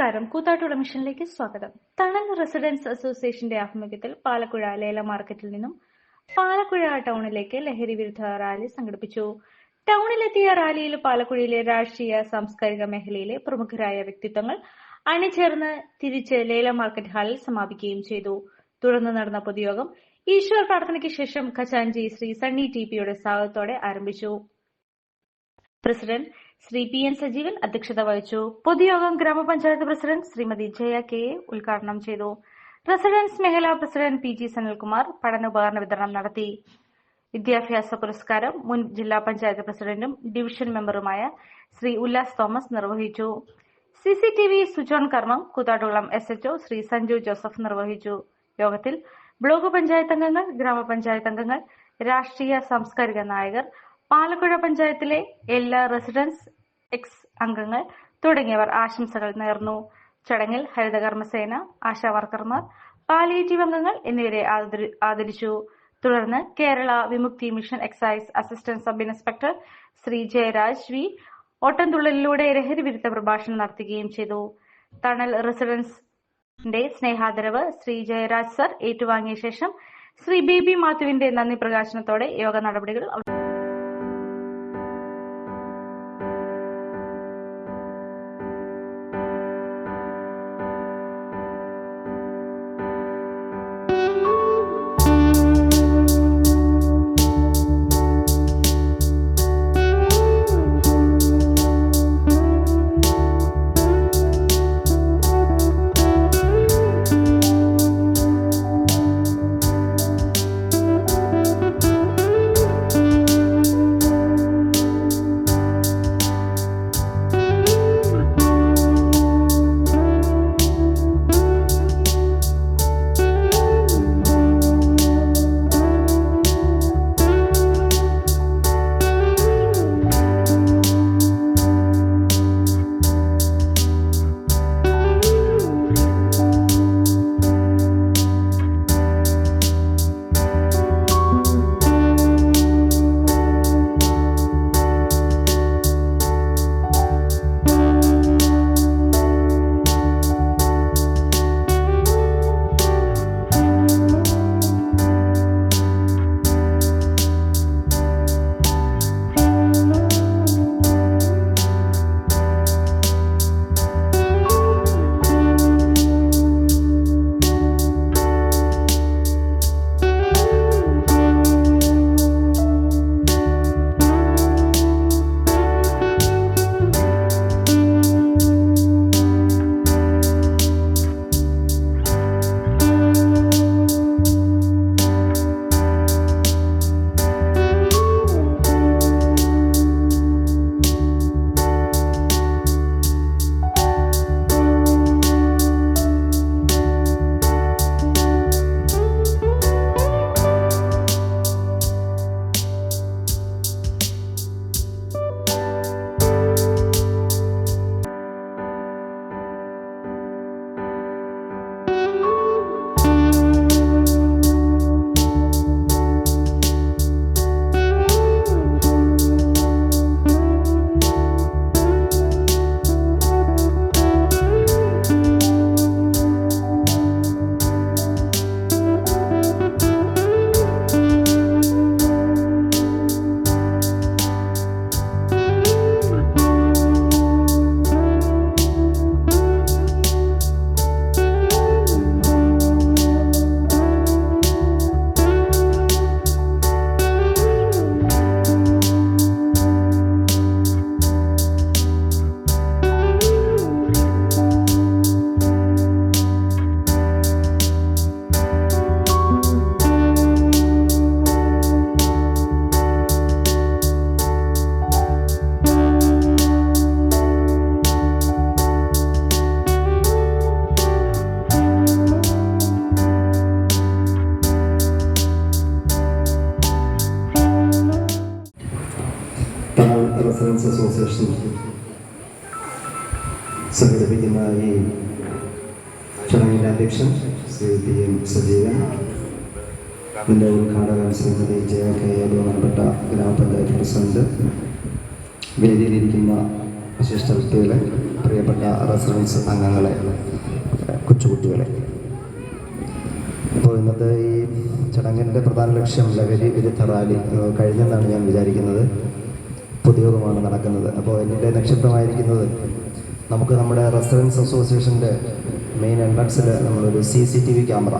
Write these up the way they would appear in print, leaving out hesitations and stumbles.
നമസ്കാരം. കൂത്താട്ടുകുളം മിഷനിലേക്ക് സ്വാഗതം. തണൽ റെസിഡൻസ് അസോസിയേഷന്റെ ആഭിമുഖ്യത്തിൽ പാലക്കുഴ ലേല മാർക്കറ്റിൽ നിന്നും പാലക്കുഴ ടൗണിലേക്ക് ലഹരി വിരുദ്ധ റാലി സംഘടിപ്പിച്ചു. ടൗണിലെത്തിയ റാലിയിൽ പാലക്കുഴയിലെ രാഷ്ട്രീയ സാംസ്കാരിക മേഖലയിലെ പ്രമുഖരായ വ്യക്തിത്വങ്ങൾ അണിചേർന്ന് തിരിച്ച് ലേല മാർക്കറ്റ് ഹാളിൽ സമാപിക്കുകയും ചെയ്തു. തുടർന്ന് നടന്ന പൊതുയോഗം ഈശ്വർ പ്രാർത്ഥനയ്ക്ക് ശേഷം ഖജാൻജി ശ്രീ സണ്ണി ടി.പിയുടെ സ്വാഗതത്തോടെ ആരംഭിച്ചു. പ്രസിഡന്റ് ശ്രീ പി.എൻ. സജീവൻ അധ്യക്ഷത വഹിച്ചു. പൊതുയോഗം ഗ്രാമപഞ്ചായത്ത് പ്രസിഡന്റ് ശ്രീമതി ജയ കെ ഉദ്ഘാടനം ചെയ്തു. റെസിഡൻസ് മേഖലാ പ്രസിഡന്റ് പി.ജി. സനൽകുമാർ പഠനോപകരണ വിതരണം നടത്തി. വിദ്യാഭ്യാസ പുരസ്കാരം മുൻ ജില്ലാ പഞ്ചായത്ത് പ്രസിഡന്റും ഡിവിഷൻ മെമ്പറുമായ ശ്രീ ഉല്ലാസ് തോമസ് നിർവഹിച്ചു. CCTV സ്വിച്ച് ഓൺ കർമ്മം കൂത്താട്ടുകുളം SHO ശ്രീ സഞ്ജു ജോസഫ് നിർവഹിച്ചു. യോഗത്തിൽ ബ്ലോക്ക് പഞ്ചായത്ത് അംഗങ്ങൾ, ഗ്രാമപഞ്ചായത്ത് അംഗങ്ങൾ, രാഷ്ട്രീയ സാംസ്കാരിക നായകർ, പാലക്കുഴ പഞ്ചായത്തിലെ എല്ലാ റെസിഡൻസ് എക്സ് അംഗങ്ങൾ തുടങ്ങിയവർ ആശംസകൾ നേർന്നു. ചടങ്ങിൽ ഹരിതകർമ്മസേന, ആശാ വർക്കർമാർ, പാലിയേറ്റീവ് അംഗങ്ങൾ എന്നിവരെ ആദരിച്ചു. തുടർന്ന് Kerala Vimukthi mission excise assistant sub inspector Shri Jayaraj V ഓട്ടംതുള്ളലിലൂടെ ലഹരി വിരുദ്ധ പ്രഭാഷണം നടത്തുകയും ചെയ്തു. തണൽ റെസിഡൻസിന്റെ സ്നേഹാദരവ് ശ്രീ ജയരാജ് സർ ഏറ്റുവാങ്ങിയ ശേഷം ശ്രീ ബേബി മാത്യുവിന്റെ നന്ദി പ്രകാശനത്തോടെ യോഗ നടപടികൾ റെസിഡൻസ് അസോസിയേഷൻ സംഘടിപ്പിക്കുന്ന ഈ ചടങ്ങിൻ്റെ അധ്യക്ഷൻ ശ്രീ പി.എൻ. സജീവൻ, ഇതിൻ്റെ ഉദ്ഘാടകൻ ശ്രീമതി ജയ കെ ബഹുമാനപ്പെട്ട ഗ്രാമപഞ്ചായത്ത് പ്രസിഡന്റ്, വേദിയിലിരിക്കുന്ന വിശിഷ്ട വ്യക്തികളെ, പ്രിയപ്പെട്ട റെസിഡൻസ് അംഗങ്ങളെ, കൊച്ചുകുട്ടികളെ. അപ്പോൾ ഇന്നത്തെ ഈ ചടങ്ങിൻ്റെ പ്രധാന ലക്ഷ്യം ലഹരി വിരുദ്ധ റാലി കഴിഞ്ഞെന്നാണ് ഞാൻ വിചാരിക്കുന്നത്. പൊതുയോഗമാണ് നടക്കുന്നത്. അപ്പോൾ എൻ്റെ നക്ഷത്രമായിരിക്കുന്നത് നമുക്ക് നമ്മുടെ റെസിഡൻസ് അസോസിയേഷൻ്റെ മെയിൻ എൻട്രൻസിൽ നമ്മളൊരു CCTV camera,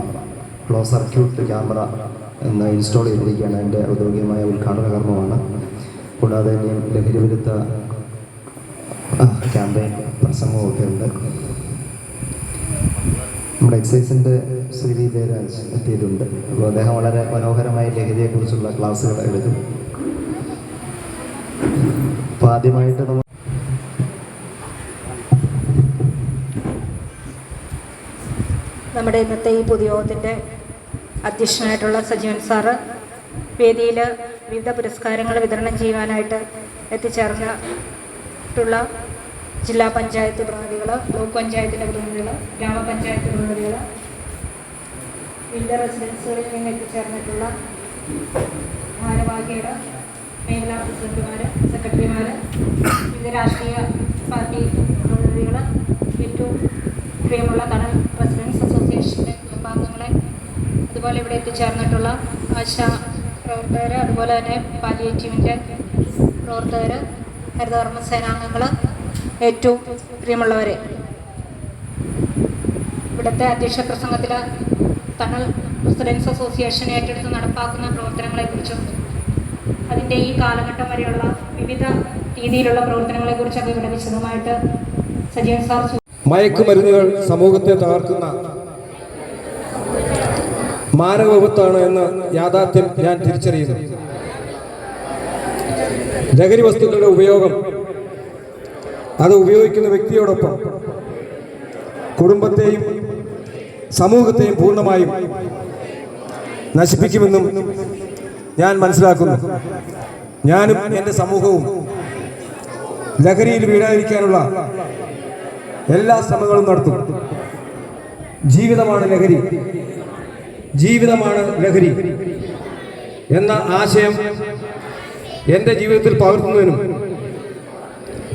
close circuit camera എന്ന് ഇൻസ്റ്റാൾ ചെയ്തിരിക്കുകയാണ്. അതിൻ്റെ ഔദ്യോഗികമായ ഉദ്ഘാടന കർമ്മമാണ്. കൂടാതെ ഇനിയും ലഹരി വിരുദ്ധ ക്യാമ്പയിൻ പ്രസംഗമൊക്കെ ഉണ്ട്. നമ്മുടെ എക്സൈസിൻ്റെ ശ്രീ ജയരാജ് എത്തിയിട്ടുണ്ട്. അപ്പോൾ അദ്ദേഹം വളരെ മനോഹരമായ ലഹരിയെക്കുറിച്ചുള്ള ക്ലാസ്സുകൾ എടുക്കും. അപ്പോൾ ആദ്യമായിട്ട് നമ്മുടെ ഇന്നത്തെ ഈ പൊതുയോഗത്തിൻ്റെ അധ്യക്ഷനായിട്ടുള്ള സജീവൻ സാറ് വേദിയിൽ വിവിധ പുരസ്കാരങ്ങൾ വിതരണം ചെയ്യുവാനായിട്ട് എത്തിച്ചേർന്നിട്ടുള്ള ജില്ലാ പഞ്ചായത്ത് പ്രതിനിധികൾ, ബ്ലോക്ക് പഞ്ചായത്തിൻ്റെ പ്രതിനിധികൾ, ഗ്രാമപഞ്ചായത്ത് പ്രതിനിധികൾ, വിവിധ റെസിഡൻസുകളിൽ നിന്ന് എത്തിച്ചേർന്നിട്ടുള്ള ഭാരവാഹികൾ, മേഖലാ പ്രസിഡന്റുമാർ, സെക്രട്ടറിമാർ, വിവിധ രാഷ്ട്രീയ പാർട്ടി പ്രതിനിധികൾ, ഏറ്റവും പ്രിയമുള്ള തണൽ റെസിഡൻസ് അസോസിയേഷൻ്റെ കുടുംബാംഗങ്ങളെ, അതുപോലെ ഇവിടെ എത്തിച്ചേർന്നിട്ടുള്ള ആശാ പ്രവർത്തകർ, അതുപോലെ തന്നെ പാലിയേറ്റീവിൻ്റെ പ്രവർത്തകർ, ഹരിതകർമ്മ സേനാംഗങ്ങൾ, ഏറ്റവും പ്രിയമുള്ളവരെ, ഇവിടുത്തെ അധ്യക്ഷ പ്രസംഗത്തിൽ തണൽ റെസിഡൻസ് അസോസിയേഷൻ ഏറ്റെടുത്ത് നടപ്പാക്കുന്ന പ്രവർത്തനങ്ങളെക്കുറിച്ചും അതിൻ്റെ ഈ കാലഘട്ടം വരെയുള്ള വിവിധ രീതിയിലുള്ള പ്രവർത്തനങ്ങളെക്കുറിച്ചൊക്കെ ഇവിടെ വിശദമായിട്ട് സജീവൻ സാർ. മയക്കുമരുന്നുകൾ സമൂഹത്തെ തകർക്കുന്ന മാരക വിപത്താണ് എന്ന് യാഥാർത്ഥ്യം ഞാൻ തിരിച്ചറിയുന്നു. ലഹരി വസ്തുക്കളുടെ ഉപയോഗം അത് ഉപയോഗിക്കുന്ന വ്യക്തിയോടൊപ്പം കുടുംബത്തെയും സമൂഹത്തെയും പൂർണ്ണമായും നശിപ്പിക്കുമെന്നും ഞാൻ മനസ്സിലാക്കുന്നു. ഞാനും എൻ്റെ സമൂഹവും ലഹരിയിൽ വീഴാതിരിക്കാനുള്ള എല്ലാ ശ്രമങ്ങളും നടത്തും. ജീവിതമാണ് ലഹരി, ജീവിതമാണ് ലഹരി എന്ന ആശയം എൻ്റെ ജീവിതത്തിൽ പകർത്തുന്നതിനും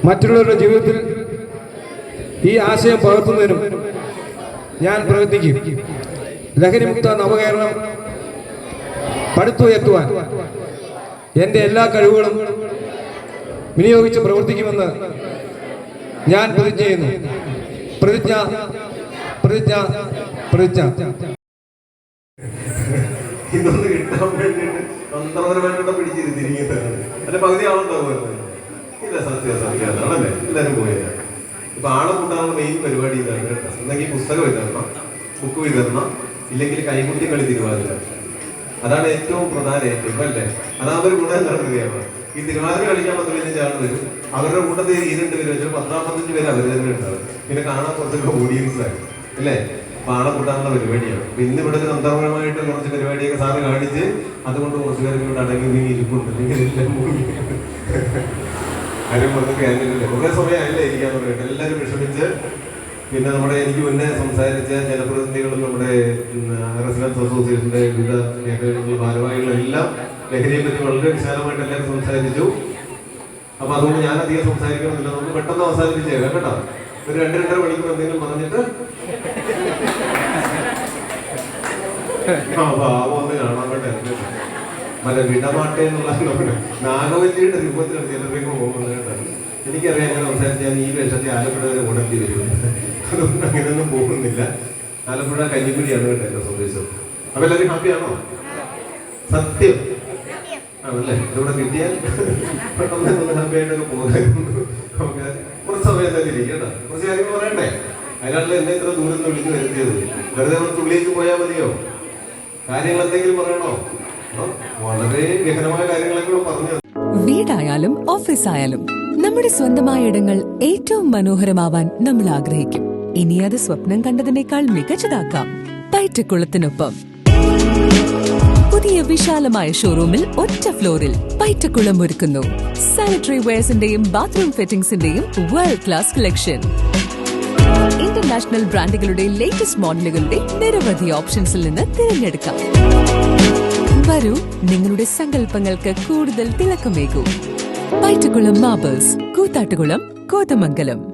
മറ്റുള്ളവരുടെ ജീവിതത്തിൽ ഈ ആശയം പകർത്തുന്നതിനും ഞാൻ പ്രയത്നിക്കും. ലഹരിമുക്ത നവകേരളം പടുത്തുയർത്തുവാൻ എൻ്റെ എല്ലാ കഴിവുകളും വിനിയോഗിച്ച് പ്രവർത്തിക്കുമെന്ന് ഞാൻ പ്രതിജ്ഞ ചെയ്യുന്നു. പ്രതിജ്ഞ പ്രതിജ്ഞ പ്രതിജ്ഞ. ഇതൊന്ന് കിട്ടാൻ വേണ്ടിയിട്ട് തന്ത്രപരമായിട്ടുള്ള പിടിച്ചിരുത്തിരിക്കുന്നതാണ്. അതിന്റെ പകുതി ആളുണ്ടാവുമല്ലോ. ഇല്ല, സത്യം ആണല്ലേ, എല്ലാവരും പോയത്. ഇപ്പൊ ആളെ കൂട്ടാനുള്ള മെയിൻ പരിപാടി ഇതാണ് കേട്ടോ. ഒന്നെങ്കിൽ പുസ്തകം വിതരണം, ബുക്ക് വിതരണം, ഇല്ലെങ്കിൽ കൈകുട്ടി കളി തിരുവാതിര. അതാണ് ഏറ്റവും പ്രധാന ഏറ്റവും അല്ലേ. അതാകുമ്പോൾ ഒരു ഗുണം എന്താണെന്നറിയാമോ, ഈ തിരുവാതിര കളിക്കാൻ 15 ആൾ വരും. അവരുടെ കൂട്ടത്തിൽ 2 പേര് വെച്ചാൽ 10-15 പേര് അവർ തന്നെ ഉണ്ടാവും. പിന്നെ കാണാൻ കുറച്ചൊക്കെ ഓഡിയൻസ് ആയി അല്ലേ. അപ്പൊ ആളെ കൂട്ടാനുള്ള പരിപാടിയാണ്. അപ്പൊ ഇന്ന് ഇവിടെ തന്ത്രപരമായിട്ട് കുറച്ച് പരിപാടിയൊക്കെ സാറ് കാണിച്ച് അതുകൊണ്ട് കുറച്ച് പേർക്ക് ഇവിടെ അടങ്ങി നീ ഇരിപ്പുണ്ട്. ആരും പറഞ്ഞൊക്കെ ആയിരുന്നില്ല, കുറെ സമയമല്ലേ ഇരിക്കാന്ന് പറയട്ടെ. എല്ലാവരും വിഷമിച്ച് പിന്നെ നമ്മുടെ എനിക്ക് മുന്നേ സംസാരിച്ച ജനപ്രതിനിധികളും നമ്മുടെ റെസിഡൻസ് അസോസിയേഷന്റെ വിവിധ മേഖലകളിലുള്ള ഭാരവാഹികളും എല്ലാം ലഹരിയെ പറ്റി വളരെ വിശാലമായിട്ട് എല്ലാവരും സംസാരിച്ചു. അപ്പൊ അതുകൊണ്ട് ഞാൻ അധികം സംസാരിക്കണമെന്നില്ല, നമുക്ക് പെട്ടെന്ന് അവസാനിപ്പിച്ചേക്കാം കേട്ടോ. ഒരു 2-2.5 മണിക്കൂർ എന്തെങ്കിലും പറഞ്ഞിട്ട് ഭാവമൊന്ന് കാണാൻ വേണ്ടി മറ്റേ വിടമാട്ടെ എന്നുള്ള നമ്മുടെ നാഗവല്ലിയുടെ രൂപത്തിലാണ് ചിലർക്ക് പോകുന്നത് കേട്ടോ. എനിക്കറിയാം അങ്ങനെ സംസാരിച്ച് ഞാൻ ഈ വേഷത്തെ ആലപ്പുഴ വരെ ഓടേണ്ടി വരും. അതൊന്നും അങ്ങനെയൊന്നും പോകുന്നില്ല. ആലപ്പുഴ കഞ്ഞിക്കുഴിയാണ് കേട്ടോ എന്റെ സന്ദേശം. അപ്പൊ എല്ലാവരും ഹാപ്പിയാണോ? സത്യം ആണല്ലേ. ഇവിടെ കിട്ടിയാൽ പെട്ടെന്ന് ഹാപ്പി ആയിട്ടൊക്കെ പോകുമായിരുന്നു. നമുക്ക് കുറച്ച് സമയം തന്നെ ഇരിക്കട്ടോ, കുറച്ച് കാര്യങ്ങൾ പറയണ്ടേ. അതിനാണല്ലോ എന്നെ ഇത്ര ദൂരം നിന്ന് വിളിച്ചു വരുത്തിയത്. വെറുതെ നമ്മൾ തുള്ളിലേക്ക് പോയാൽ മതിയോ? കാര്യങ്ങൾ എന്തെങ്കിലും പറയണോ? വളരെ ഗഹനമായ കാര്യങ്ങളൊക്കെ പറഞ്ഞു. വീടായാലും ഓഫീസായാലും നമ്മുടെ സ്വന്തമായ ഇടങ്ങൾ ഏറ്റവും മനോഹരമാവാൻ നമ്മൾ ആഗ്രഹിക്കും. ഇനി അത് സ്വപ്നം കണ്ടതിനേക്കാൾ മികച്ചതാക്കാം പൈറ്റക്കുളത്തിനൊപ്പം. പുതിയ വിശാലമായ ഷോറൂമിൽ ഒറ്റ ഫ്ലോറിൽ പൈറ്റക്കുളം ഒരുക്കുന്നു സാനിറ്ററി വെയർസിന്റെയും ബാത്റൂം ഫിറ്റിംഗ്സിന്റെയും വേൾഡ് ക്ലാസ് കളക്ഷൻ. ഇന്റർനാഷണൽ ബ്രാൻഡുകളുടെ ലേറ്റസ്റ്റ് മോഡലുകളുടെ നിരവധി ഓപ്ഷൻസിൽ നിന്ന് തിരഞ്ഞെടുക്കാം. വരൂ, നിങ്ങളുടെ സങ്കല്പങ്ങൾക്ക് കൂടുതൽ തിളക്കമേകൂ. പൈറ്റക്കുളം മാർബിൾസ്, കൂത്താട്ടുകുളം, കോതമംഗലം.